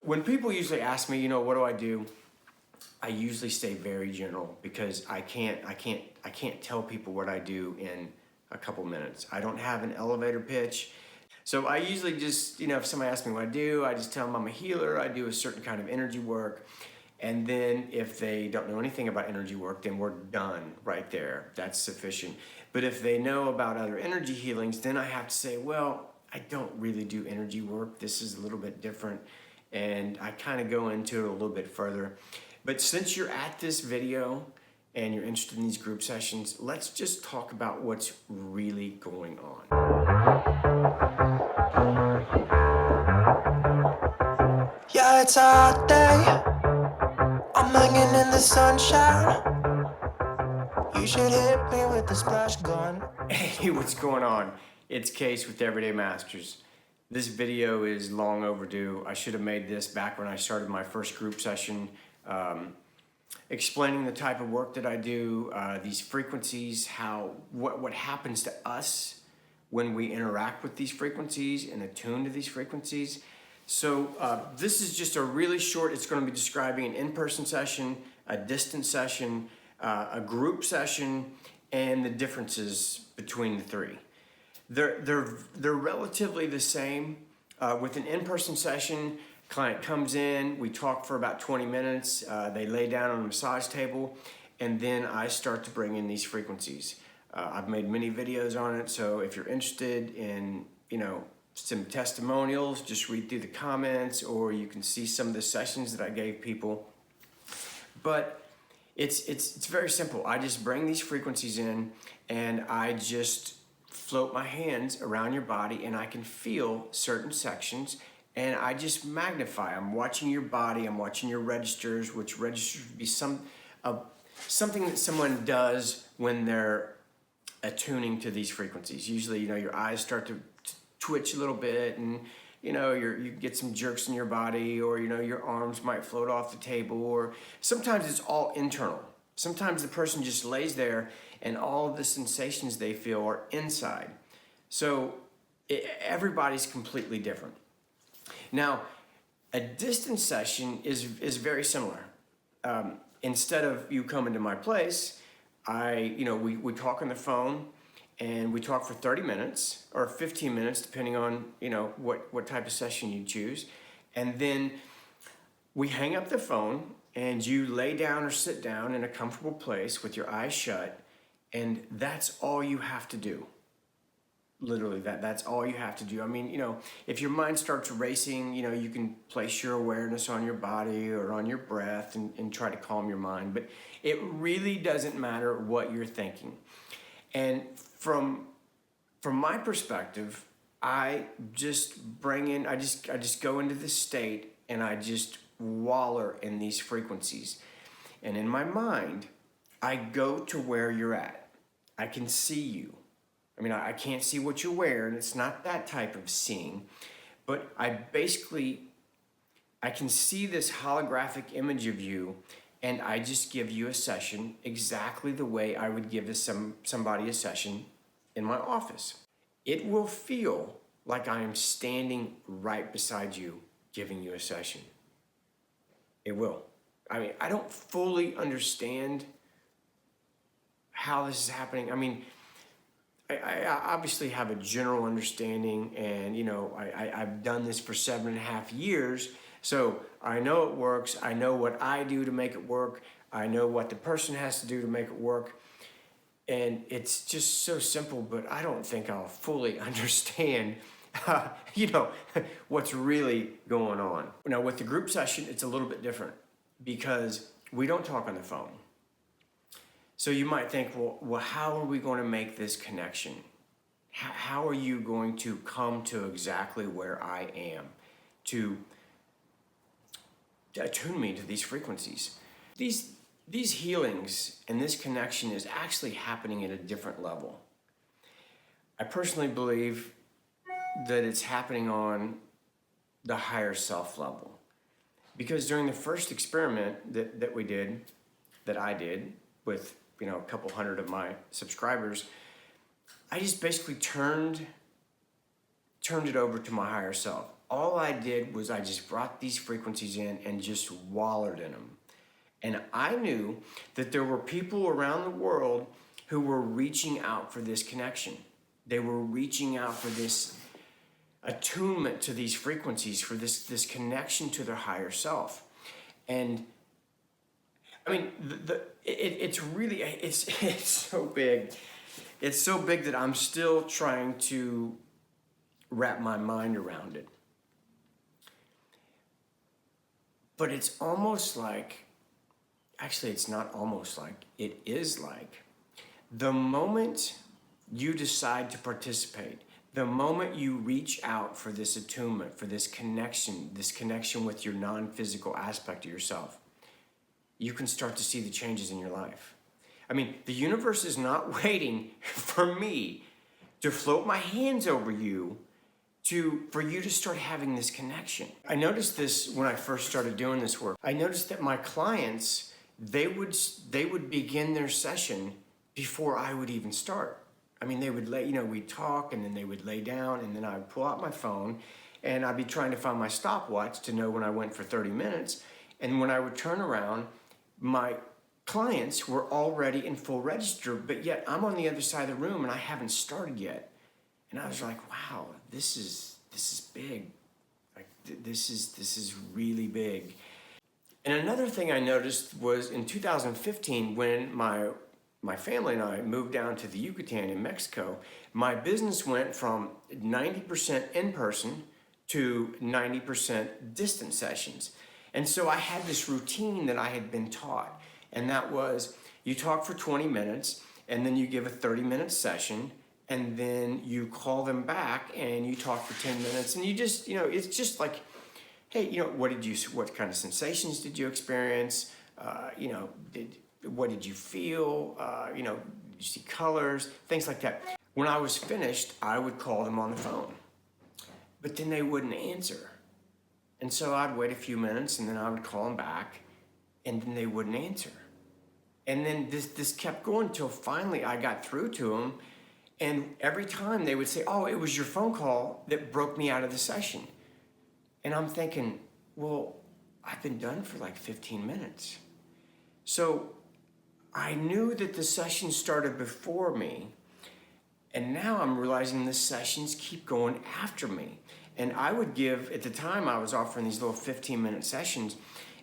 When people usually ask me, what do I do? I usually stay very general because I can't tell people what I do in a couple minutes. I don't have an elevator pitch. So I usually just, if somebody asks me what I do, I just tell them I'm a healer. I do a certain kind of energy work. And then if they don't know anything about energy work, then we're done right there. That's sufficient. But if they know about other energy healings, then I have to say, well, I don't really do energy work. This is a little bit different. And I kind of go into it a little bit further. But since you're at this video and you're interested in these group sessions, let's just talk about what's really going on. Yeah, it's a hot day. I'm hanging in the sunshine. You should hit me with the splash gun. Hey, what's going on? It's Case with Everyday Masters. This video is long overdue. I should have made this back when I started my first group session, explaining the type of work that I do, these frequencies, what happens to us when we interact with these frequencies and attune to these frequencies. So this is just a really short, it's going to be describing an in-person session, a distance session, a group session, and the differences between the three. They're relatively the same. With an in-person session, client comes in, we talk for about 20 minutes, they lay down on a massage table, and then I start to bring in these frequencies. I've made many videos on it, so if you're interested in, some testimonials, just read through the comments, or you can see some of the sessions that I gave people. But it's very simple. I just bring these frequencies in, and I just float my hands around your body, and I can feel certain sections, and I just magnify. I'm watching your body, I'm watching your registers, which registers would be something that someone does when they're attuning to these frequencies. Usually, your eyes start to twitch a little bit, and you get some jerks in your body, or your arms might float off the table, or sometimes it's all internal. Sometimes the person just lays there and all of the sensations they feel are inside. So everybody's completely different. Now, a distance session is very similar. Instead of you coming to my place, we talk on the phone, and we talk for 30 minutes or 15 minutes, depending on, what type of session you choose. And then we hang up the phone, and you lay down or sit down in a comfortable place with your eyes shut, and that's all you have to do. Literally, that's all you have to do. I mean, if your mind starts racing, you can place your awareness on your body or on your breath and try to calm your mind. But it really doesn't matter what you're thinking. And from my perspective, I just I just go into this state, and I just waller in these frequencies. And in my mind, I go to where you're at. I can see you. I mean, I can't see what you're wearing. It's not that type of seeing. But I can see this holographic image of you, and I just give you a session exactly the way I would give somebody a session in my office. It will feel like I am standing right beside you giving you a session. It will. I mean, I don't fully understand how this is happening. I mean, I obviously have a general understanding, and I've done this for 7.5 years, so I know it works. I know what I do to make it work. I know what the person has to do to make it work, and it's just so simple. But I don't think I'll fully understand, what's really going on. Now, with the group session, it's a little bit different because we don't talk on the phone. So you might think, well, how are we going to make this connection? How are you going to come to exactly where I am to attune me to these frequencies? These healings and this connection is actually happening at a different level. I personally believe that it's happening on the higher self level. Because during the first experiment that I did with a couple hundred of my subscribers, I just basically turned it over to my higher self. all I did was I just brought these frequencies in and just wallowed in them. And I knew that there were people around the world who were reaching out for this connection. They were reaching out for this attunement to these frequencies, for this connection to their higher self. And I mean, it's really, it's so big. It's so big that I'm still trying to wrap my mind around it. But it's almost like, actually, it's not almost like, it is like, the moment you decide to participate, the moment you reach out for this attunement, for this connection with your non-physical aspect of yourself, you can start to see the changes in your life. I mean, the universe is not waiting for me to float my hands over you for you to start having this connection. I noticed this when I first started doing this work. I noticed that my clients, they would begin their session before I would even start. I mean, they would we'd talk, and then they would lay down, and then I would pull out my phone, and I'd be trying to find my stopwatch to know when I went for 30 minutes. And when I would turn around, my clients were already in full register, but yet I'm on the other side of the room and I haven't started yet. And I was like, wow, this is big. Like this is really big. And another thing I noticed was in 2015, when my family and I moved down to the Yucatan in Mexico, my business went from 90% in person to 90% distant sessions. And so I had this routine that I had been taught, and that was you talk for 20 minutes, and then you give a 30-minute session, and then you call them back and you talk for 10 minutes, and you just, it's just like, hey, what kind of sensations did you experience? What did you feel? Did you see colors? Things like that. When I was finished, I would call them on the phone, but then they wouldn't answer. And so I'd wait a few minutes, and then I would call them back, and then they wouldn't answer. And then this kept going until finally I got through to them, and every time they would say, oh, it was your phone call that broke me out of the session. And I'm thinking, well, I've been done for like 15 minutes. So I knew that the session started before me, and now I'm realizing the sessions keep going after me. And I would give, at the time I was offering these little 15-minute sessions,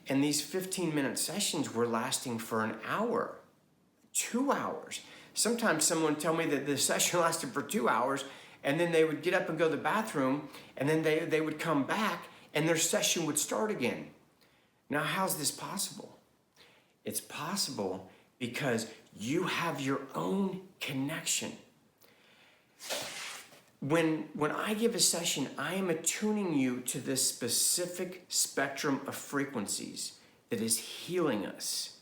and these 15-minute sessions were lasting for an hour, 2 hours. Sometimes someone would tell me that the session lasted for 2 hours, and then they would get up and go to the bathroom, and then they would come back, and their session would start again. Now, how's this possible? It's possible because you have your own connection. When I give a session, I am attuning you to this specific spectrum of frequencies that is healing us.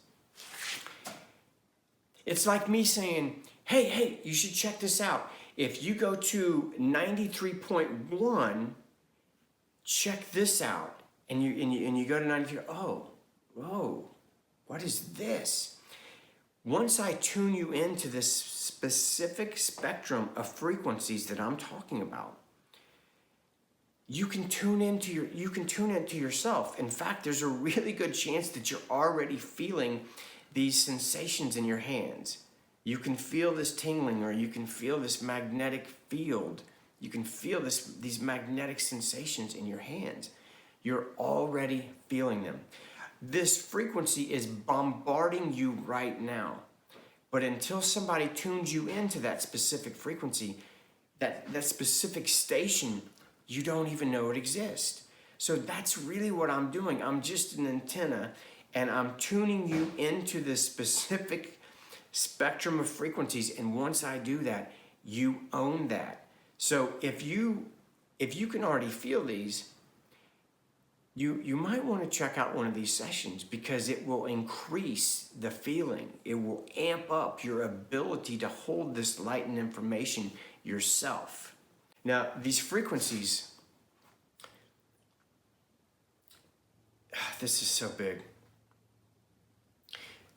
It's like me saying, hey, you should check this out. If you go to 93.1, check this out. And you go to 93, oh, whoa, what is this? Once I tune you into this specific spectrum of frequencies that I'm talking about, you can tune into yourself. In fact, there's a really good chance that you're already feeling these sensations in your hands. You can feel this tingling, or you can feel this magnetic field. You can feel these magnetic sensations in your hands. You're already feeling them. This frequency is bombarding you right now. But until somebody tunes you into that specific frequency, that specific station, you don't even know it exists. So that's really what I'm doing. I'm just an antenna, and I'm tuning you into this specific spectrum of frequencies. And once I do that, you own that. So if you can already feel these, you might want to check out one of these sessions, because it will increase the feeling. It will amp up your ability to hold this light and information yourself. Now, these frequencies, this is so big.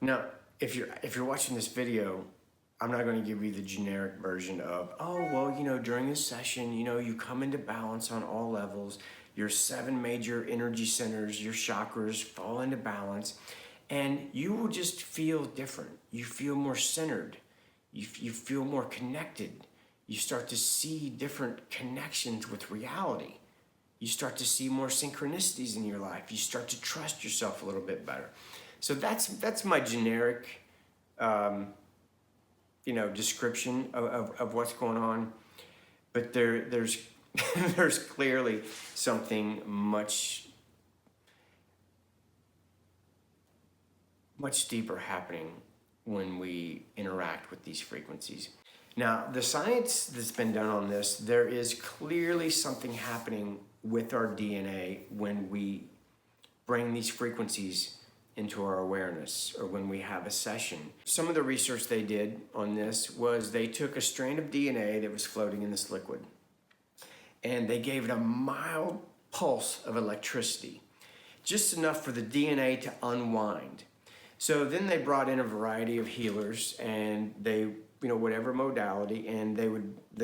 Now, if you're watching this video, I'm not going to give you the generic version of, oh, well, during this session, you come into balance on all levels. your 7 major energy centers, your chakras fall into balance, and you will just feel different. You feel more centered. You feel more connected. You start to see different connections with reality. You start to see more synchronicities in your life. You start to trust yourself a little bit better. So that's my generic, description of what's going on. But there's there's clearly something much deeper happening when we interact with these frequencies. Now, the science that's been done on this, there is clearly something happening with our DNA when we bring these frequencies into our awareness, or when we have a session. Some of the research they did on this was they took a strand of DNA that was floating in this liquid, and they gave it a mild pulse of electricity, just enough for the DNA to unwind. So then they brought in a variety of healers, and they, whatever modality, and they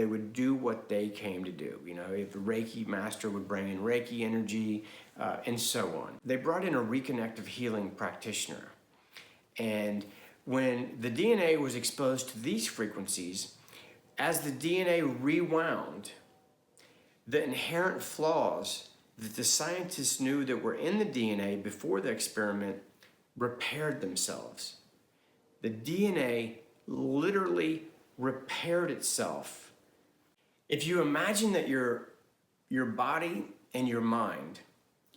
would do what they came to do. If a Reiki master would bring in Reiki energy, and so on. They brought in a Reconnective Healing practitioner. And when the DNA was exposed to these frequencies, as the DNA rewound, the inherent flaws that the scientists knew that were in the DNA before the experiment repaired themselves. The DNA literally repaired itself. If you imagine that your body and your mind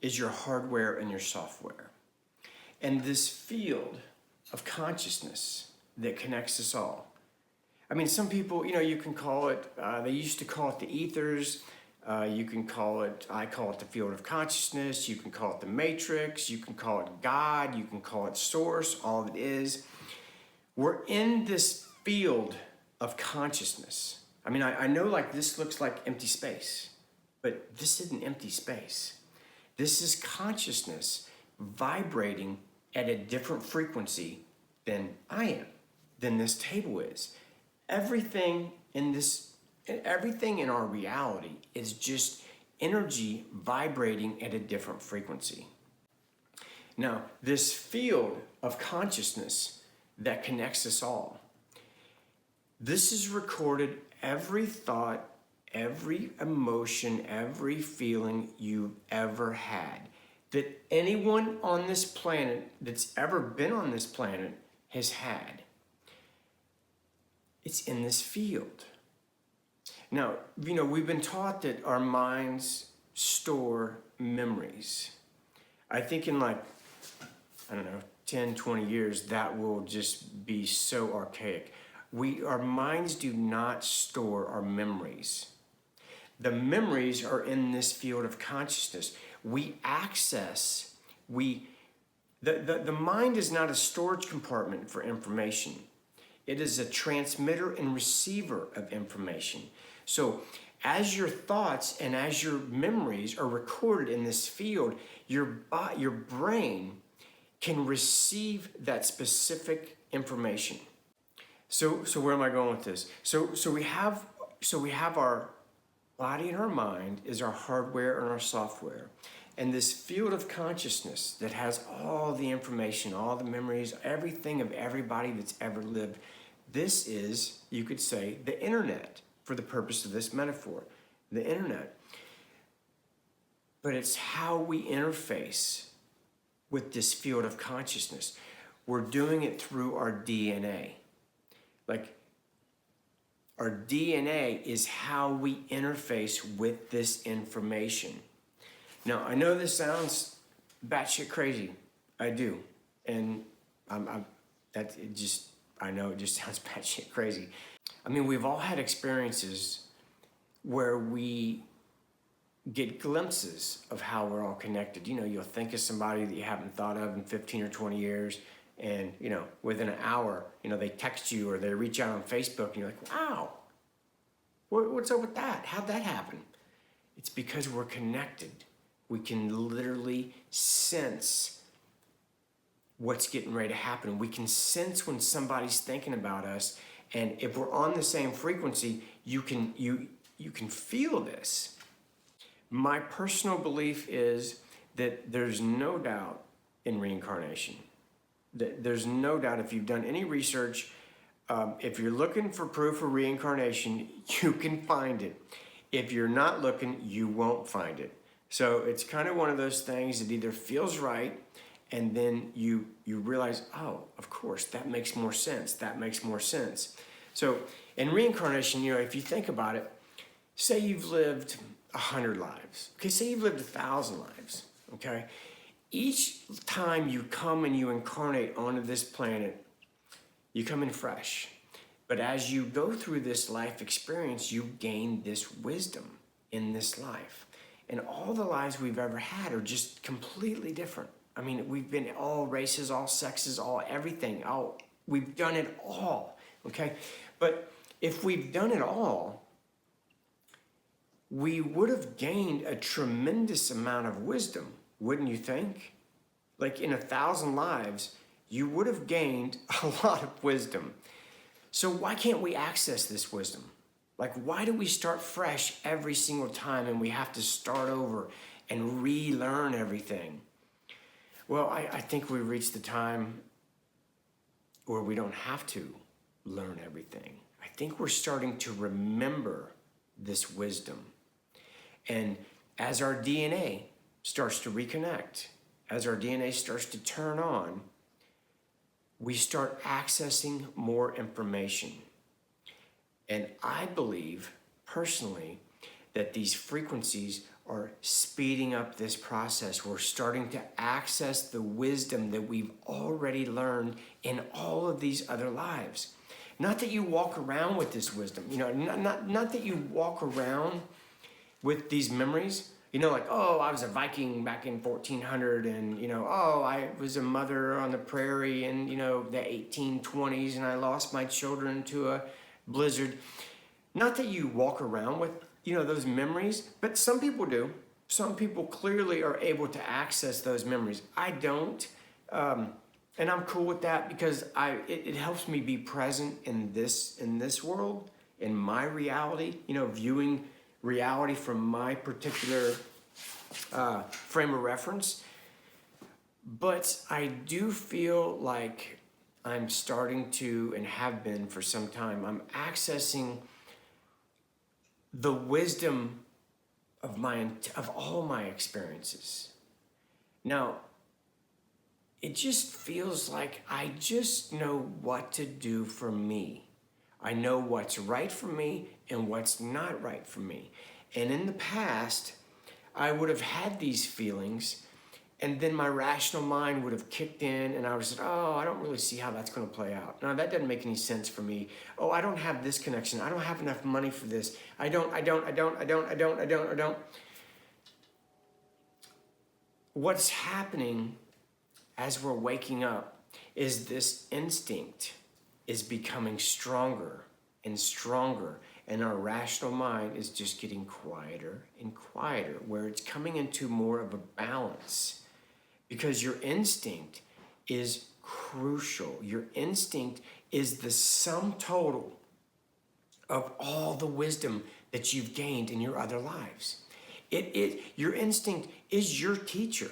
is your hardware and your software, and this field of consciousness that connects us all. I mean, some people, you can call it, they used to call it the ethers. You can call it, I call it the field of consciousness. You can call it the matrix. You can call it God. You can call it source. All it is. We're in this field of consciousness. I mean, I know this looks like empty space, but this isn't empty space. This is consciousness vibrating at a different frequency than I am, than this table is. Everything in our reality is just energy vibrating at a different frequency. Now, this field of consciousness that connects us all, this is recorded every thought, every emotion, every feeling you've ever had, that anyone on this planet that's ever been on this planet has had. It's in this field. Now, we've been taught that our minds store memories. I think in 10, 20 years, that will just be so archaic. Our minds do not store our memories. The memories are in this field of consciousness. We access, the mind is not a storage compartment for information. It is a transmitter and receiver of information. So as your thoughts and as your memories are recorded in this field, your brain can receive that specific information. So where am I going with this? So we have our body and our mind is our hardware and our software. And this field of consciousness that has all the information, all the memories, everything of everybody that's ever lived. This is, you could say, the internet for the purpose of this metaphor, the internet. But it's how we interface with this field of consciousness. We're doing it through our DNA. Our DNA is how we interface with this information. Now, I know this sounds batshit crazy. I do. And I know it just sounds batshit crazy. I mean, we've all had experiences where we get glimpses of how we're all connected. You'll think of somebody that you haven't thought of in 15 or 20 years, and, within an hour, they text you or they reach out on Facebook, and you're like, wow, what's up with that? How'd that happen? It's because we're connected. We can literally sense what's getting ready to happen. We can sense when somebody's thinking about us, and if we're on the same frequency, you can feel this. My personal belief is that there's no doubt in reincarnation. There's no doubt, if you've done any research, if you're looking for proof of reincarnation, you can find it. If you're not looking, you won't find it. So it's kind of one of those things that either feels right, and then you realize, oh, of course, that makes more sense. That makes more sense. So in reincarnation, if you think about it, say you've lived 100 lives. Okay, say you've lived 1,000 lives. Okay, each time you come and you incarnate onto this planet, you come in fresh. But as you go through this life experience, you gain this wisdom in this life. And all the lives we've ever had are just completely different. I mean, we've been all races, all sexes, all everything. We've done it all, okay? But if we've done it all, we would have gained a tremendous amount of wisdom, wouldn't you think? Like in 1,000 lives, you would have gained a lot of wisdom. So why can't we access this wisdom? Like, why do we start fresh every single time and we have to start over and relearn everything? Well, I think we reached the time where we don't have to learn everything. I think we're starting to remember this wisdom. And as our DNA starts to reconnect, as our DNA starts to turn on, we start accessing more information. And I believe, personally, that these frequencies are speeding up this process. We're starting to access the wisdom that we've already learned in all of these other lives. Not that you walk around with this wisdom, not that you walk around with these memories, like, oh, I was a Viking back in 1400, and, oh, I was a mother on the prairie in, the 1820s, and I lost my children to a blizzard. Not that you walk around with, those memories, but some people do. Some people clearly are able to access those memories. I don't, and I'm cool with that because it helps me be present in this world, in my reality, viewing reality from my particular frame of reference. But I do feel like I'm starting to, and have been for some time, I'm accessing the wisdom of all my experiences. Now, it just feels like I just know what to do for me. I know what's right for me and what's not right for me. And in the past, I would have had these feelings, and then my rational mind would have kicked in, and I was like, oh, I don't really see how that's going to play out. No, that doesn't make any sense for me. Oh, I don't have this connection. I don't have enough money for this. I don't. What's happening as we're waking up is this instinct is becoming stronger and stronger, and our rational mind is just getting quieter and quieter, where it's coming into more of a balance, because your instinct is crucial. Your instinct is the sum total of all the wisdom that you've gained in your other lives. Your instinct is your teacher.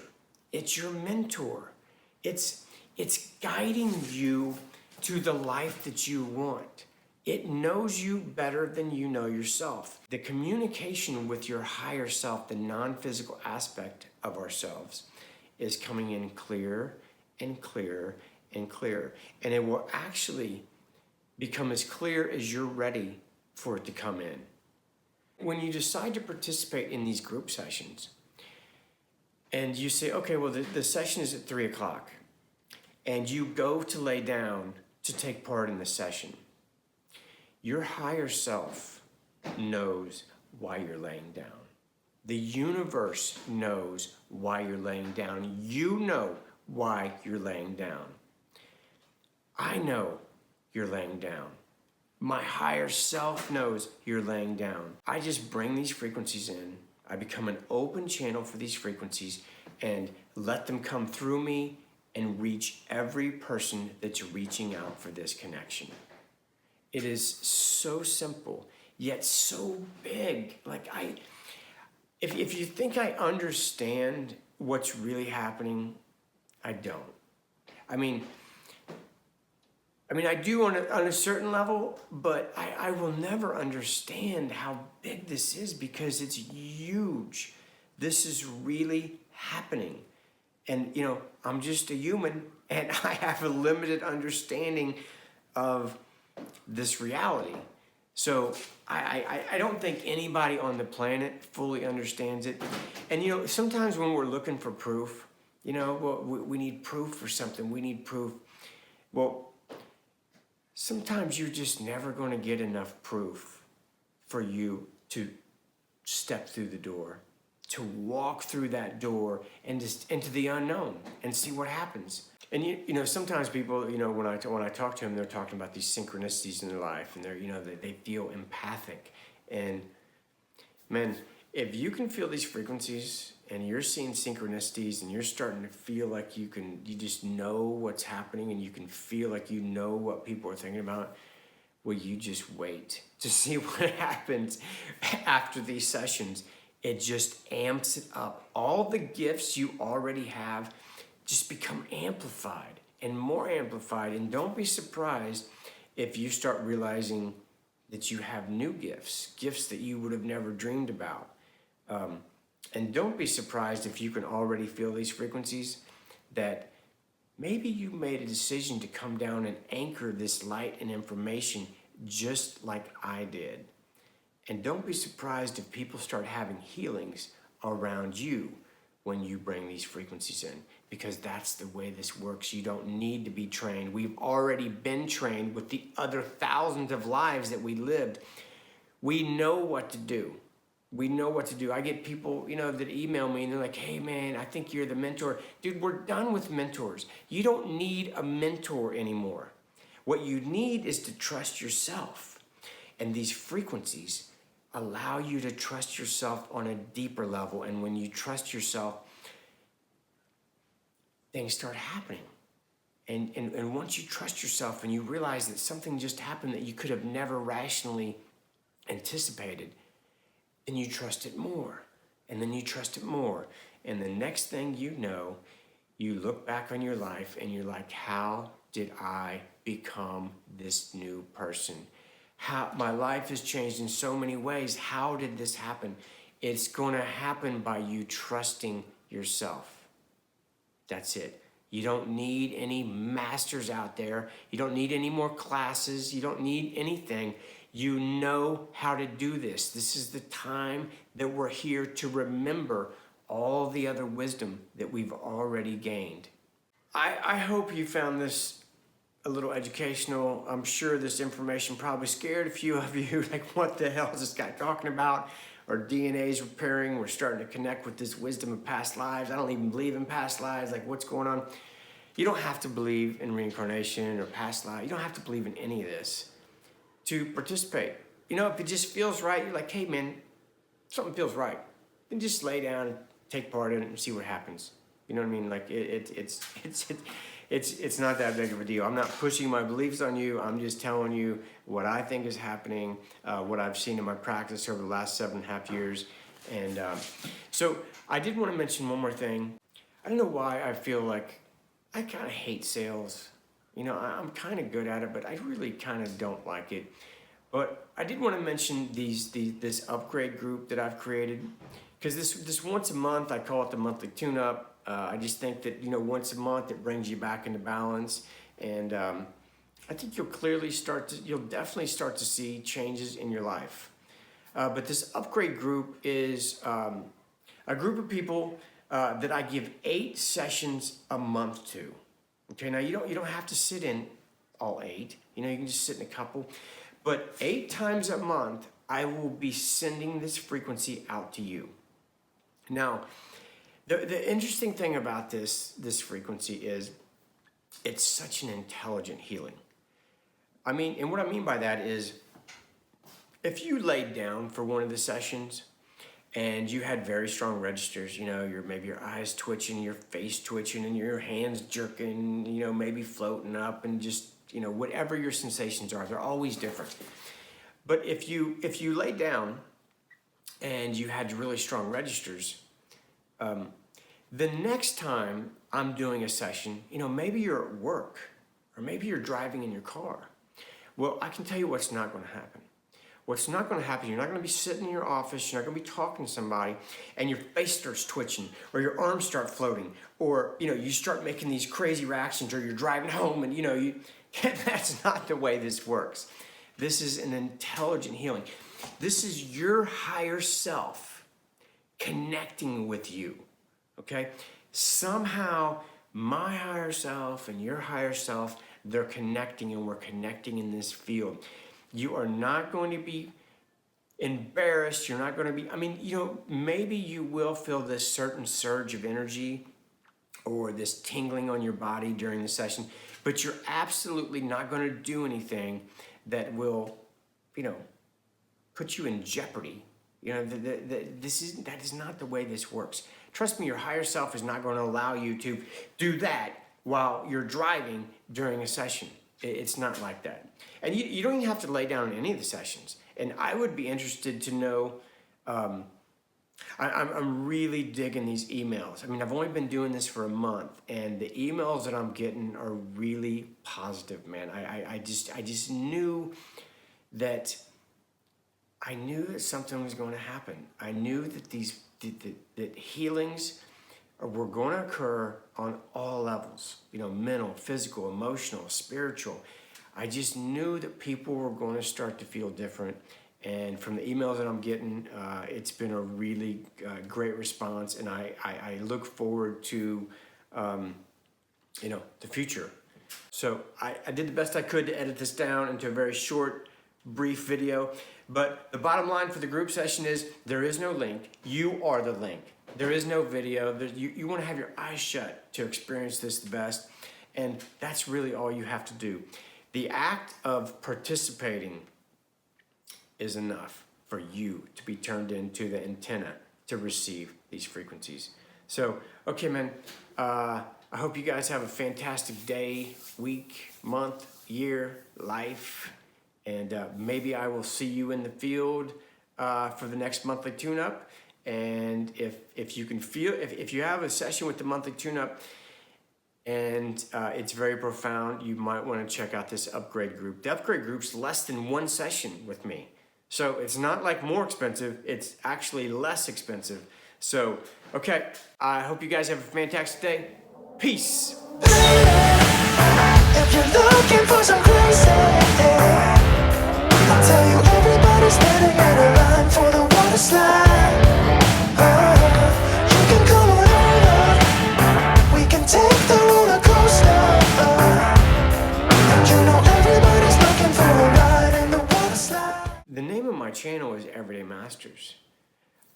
It's your mentor. It's guiding you to the life that you want. It knows you better than you know yourself. The communication with your higher self, the non-physical aspect of ourselves, is coming in clearer and clearer and clearer. And it will actually become as clear as you're ready for it to come in. When you decide to participate in these group sessions, and you say, okay, well, the session is at 3 o'clock, and you go to lay down to take part in the session, your higher self knows why you're laying down. The universe knows why you're laying down. You know why you're laying down. I know you're laying down. My higher self knows you're laying down. I just bring these frequencies in. I become an open channel for these frequencies and let them come through me and reach every person that's reaching out for this connection. It is so simple, yet so big. if you think I understand what's really happening, I don't. I mean, I do on a certain level, but I will never understand how big this is because it's huge. This is really happening. And, I'm just a human and I have a limited understanding of this reality. So I don't think anybody on the planet fully understands it. And, sometimes when we're looking for proof, well, we need proof for something. We need proof. Well, sometimes you're just never going to get enough proof for you to step through the door, to walk through that door and just into the unknown and see what happens. And sometimes people, when I talk to them, they're talking about these synchronicities in their life, and they feel empathic. And man, if you can feel these frequencies and you're seeing synchronicities and you're starting to feel like you just know what's happening and you can feel like you know what people are thinking about, well, you just wait to see what happens after these sessions. It just amps it up. All the gifts you already have just become amplified and more amplified. And don't be surprised if you start realizing that you have new gifts that you would have never dreamed about. And don't be surprised if you can already feel these frequencies, that maybe you made a decision to come down and anchor this light and information just like I did. And don't be surprised if people start having healings around you when you bring these frequencies in, because that's the way this works. You don't need to be trained. We've already been trained with the other thousands of lives that we lived. We know what to do. We know what to do. I get people, that email me and they're like, hey man, I think you're the mentor. Dude, we're done with mentors. You don't need a mentor anymore. What you need is to trust yourself. And these frequencies allow you to trust yourself on a deeper level. And when you trust yourself, things start happening. And once you trust yourself and you realize that something just happened that you could have never rationally anticipated, then you trust it more. And then you trust it more. And the next thing you know, you look back on your life and you're like, how did I become this new person? How my life has changed in so many ways. How did this happen? It's going to happen by you trusting yourself. That's it. You don't need any masters out there. You don't need any more classes. You don't need anything. You know how to do this. This is the time that we're here to remember all the other wisdom that we've already gained. I hope you found this a little educational. I'm sure this information probably scared a few of you, like, what the hell is this guy talking about? Our DNA's repairing. We're starting to connect with this wisdom of past lives. I don't even believe in past lives. Like, what's going on? You don't have to believe in reincarnation or past lives. You don't have to believe in any of this to participate. If it just feels right, you're like, hey man, something feels right, then just lay down and take part in it and see what happens. You know what I mean? Like it's not that big of a deal. I'm not pushing my beliefs on you. I'm just telling you what I think is happening, what I've seen in my practice over the last 7.5 years. And so I did want to mention one more thing. I don't know why I feel like I kind of hate sales. I'm kind of good at it, but I really kind of don't like it. But I did want to mention this upgrade group that I've created, because this once a month, I call it the monthly tune-up. I just think that, once a month it brings you back into balance. And I think you'll definitely start to see changes in your life. But this upgrade group is a group of people that I give 8 sessions a month to. Okay, now you don't have to sit in all 8. You can just sit in a couple. But 8 times a month, I will be sending this frequency out to you. Now, the interesting thing about this frequency is it's such an intelligent healing. And what I mean by that is, if you laid down for one of the sessions and you had very strong registers, maybe your eyes twitching, your face twitching, and your hands jerking, maybe floating up, and just, whatever your sensations are, they're always different. But if you lay down and you had really strong registers, the next time I'm doing a session, maybe you're at work or maybe you're driving in your car. Well, I can tell you what's not going to happen. What's not going to happen, you're not going to be sitting in your office, you're not going to be talking to somebody, and your face starts twitching, or your arms start floating, or you start making these crazy reactions, or you're driving home, and that's not the way this works. This is an intelligent healing. This is your higher self connecting with you, okay? Somehow, my higher self and your higher self, they're connecting, and we're connecting in this field. You are not going to be embarrassed. You're not going to be, maybe you will feel this certain surge of energy or this tingling on your body during the session, but you're absolutely not going to do anything that will, put you in jeopardy. That is not the way this works. Trust me, your higher self is not going to allow you to do that while you're driving during a session. It's not like that. And you don't even have to lay down in any of the sessions. And I would be interested to know, I'm really digging these emails. I've only been doing this for a month, and the emails that I'm getting are really positive, man. I just knew that something was going to happen. I knew that that healings were going to occur on all levels, mental, physical, emotional, spiritual. I just knew that people were going to start to feel different. And from the emails that I'm getting, it's been a really great response. And I look forward to, the future. So I did the best I could to edit this down into a very short, brief video. But the bottom line for the group session is there is no link. You are the link. There is no video. You want to have your eyes shut to experience this the best. And that's really all you have to do. The act of participating is enough for you to be turned into the antenna to receive these frequencies. So, okay, man, I hope you guys have a fantastic day, week, month, year, life, and maybe I will see you in the field for the next monthly tune-up. And if you have a session with the monthly tune-up and it's very profound, you might want to check out this upgrade group. The upgrade group's less than one session with me. So it's not like more expensive, it's actually less expensive. So, okay, I hope you guys have a fantastic day. Peace. If you're looking for some crazy, I'll tell you everybody's standing in a line for the water slide. You can come on over, we can take the roller coaster. And everybody's looking for a ride in the water slide. The name of my channel is Everyday Masters.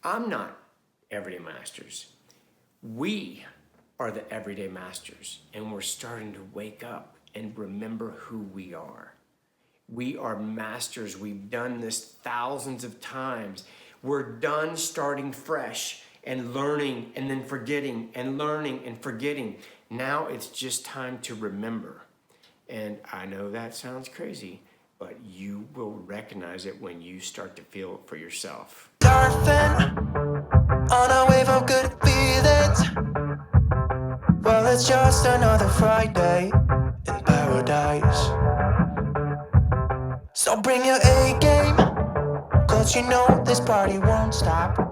I'm not Everyday Masters. We are the Everyday Masters, and we're starting to wake up and remember who we are. We are masters. We've done this thousands of times. We're done starting fresh and learning and then forgetting and learning and forgetting. Now it's just time to remember. And I know that sounds crazy, but you will recognize it when you start to feel it for yourself. Surfing on a wave of good feelings. Well, it's just another Friday in paradise. So bring your A game, 'cause this party won't stop.